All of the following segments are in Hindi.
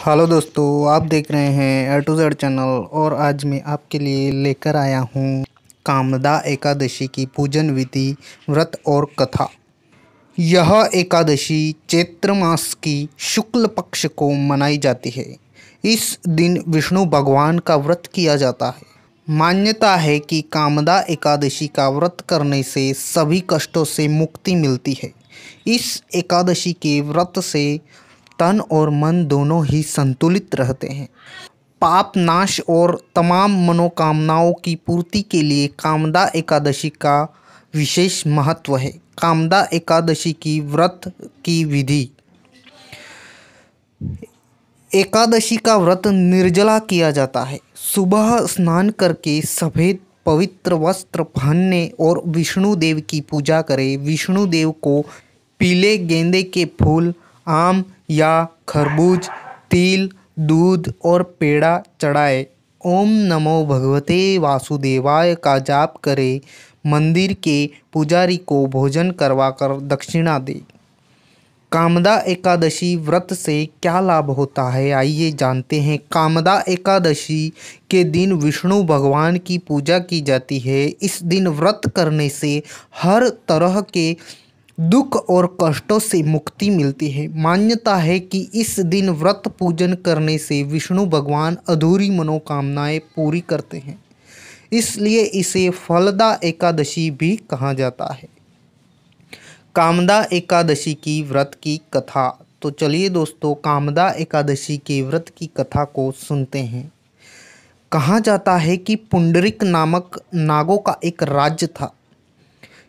हेलो दोस्तों, आप देख रहे हैं A to Z चैनल। और आज मैं आपके लिए लेकर आया हूँ कामदा एकादशी की पूजन विधि, व्रत और कथा। यह एकादशी चैत्र मास की शुक्ल पक्ष को मनाई जाती है। इस दिन विष्णु भगवान का व्रत किया जाता है। मान्यता है कि कामदा एकादशी का व्रत करने से सभी कष्टों से मुक्ति मिलती है। इस एकादशी के व्रत से तन और मन दोनों ही संतुलित रहते हैं। पाप नाश और तमाम मनोकामनाओं की पूर्ति के लिए कामदा एकादशी का विशेष महत्व है। कामदा एकादशी की व्रत की विधि। एकादशी का व्रत निर्जला किया जाता है। सुबह स्नान करके सफ़ेद पवित्र वस्त्र पहनने और विष्णु देव की पूजा करें। विष्णु देव को पीले गेंदे के फूल, आम या खरबूज, तिल, दूध और पेड़ा चढ़ाए। ओम नमो भगवते वासुदेवाय का जाप करें। मंदिर के पुजारी को भोजन करवाकर दक्षिणा दें। कामदा एकादशी व्रत से क्या लाभ होता है, आइए जानते हैं। कामदा एकादशी के दिन विष्णु भगवान की पूजा की जाती है। इस दिन व्रत करने से हर तरह के दुख और कष्टों से मुक्ति मिलती है। मान्यता है कि इस दिन व्रत पूजन करने से विष्णु भगवान अधूरी मनोकामनाएं पूरी करते हैं, इसलिए इसे फलदा एकादशी भी कहा जाता है। कामदा एकादशी की व्रत की कथा। तो चलिए दोस्तों, कामदा एकादशी के व्रत की कथा को सुनते हैं। कहा जाता है कि पुंडरीक नामक नागों का एक राज्य था।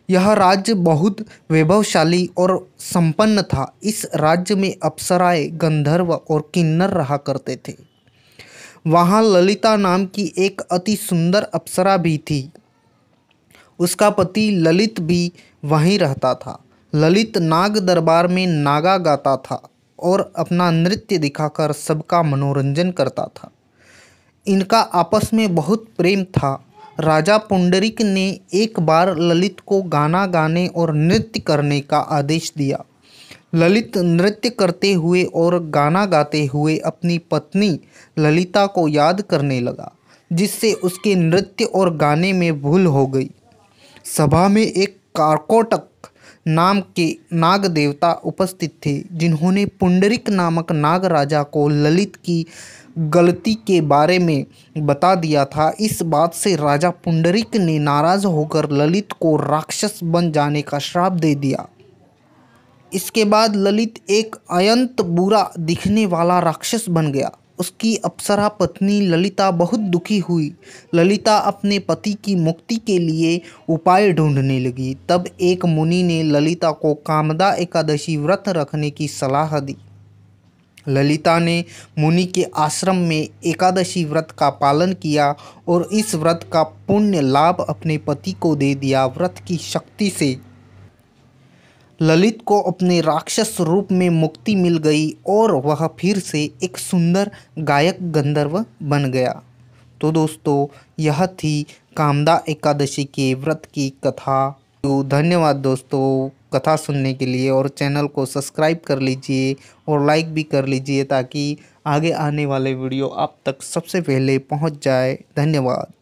यह राज्य बहुत वैभवशाली और संपन्न था। इस राज्य में अप्सराएं, गंधर्व और किन्नर रहा करते थे। वहाँ ललिता नाम की एक अति सुंदर अप्सरा भी थी। उसका पति ललित भी वहीं रहता था। ललित नाग दरबार में नागा गाता था और अपना नृत्य दिखाकर सबका मनोरंजन करता था। इनका आपस में बहुत प्रेम था। राजा पुंडरीक ने एक बार ललित को गाना गाने और नृत्य करने का आदेश दिया। ललित नृत्य करते हुए और गाना गाते हुए अपनी पत्नी ललिता को याद करने लगा, जिससे उसके नृत्य और गाने में भूल हो गई। सभा में एक कारकोटक नाम के नाग देवता उपस्थित थे, जिन्होंने पुंडरीक नामक नाग राजा को ललित की गलती के बारे में बता दिया था। इस बात से राजा पुंडरीक ने नाराज होकर ललित को राक्षस बन जाने का श्राप दे दिया। इसके बाद ललित एक अत्यंत बुरा दिखने वाला राक्षस बन गया। उसकी अप्सरा पत्नी ललिता बहुत दुखी हुई। ललिता अपने पति की मुक्ति के लिए उपाय ढूंढने लगी। तब एक मुनि ने ललिता को कामदा एकादशी व्रत रखने की सलाह दी। ललिता ने मुनि के आश्रम में एकादशी व्रत का पालन किया और इस व्रत का पुण्य लाभ अपने पति को दे दिया। व्रत की शक्ति से ललित को अपने राक्षस रूप में मुक्ति मिल गई और वह फिर से एक सुंदर गायक गंधर्व बन गया। तो दोस्तों, यह थी कामदा एकादशी के व्रत की कथा। तो धन्यवाद दोस्तों कथा सुनने के लिए, और चैनल को सब्सक्राइब कर लीजिए और लाइक भी कर लीजिए, ताकि आगे आने वाले वीडियो आप तक सबसे पहले पहुंच जाए। धन्यवाद।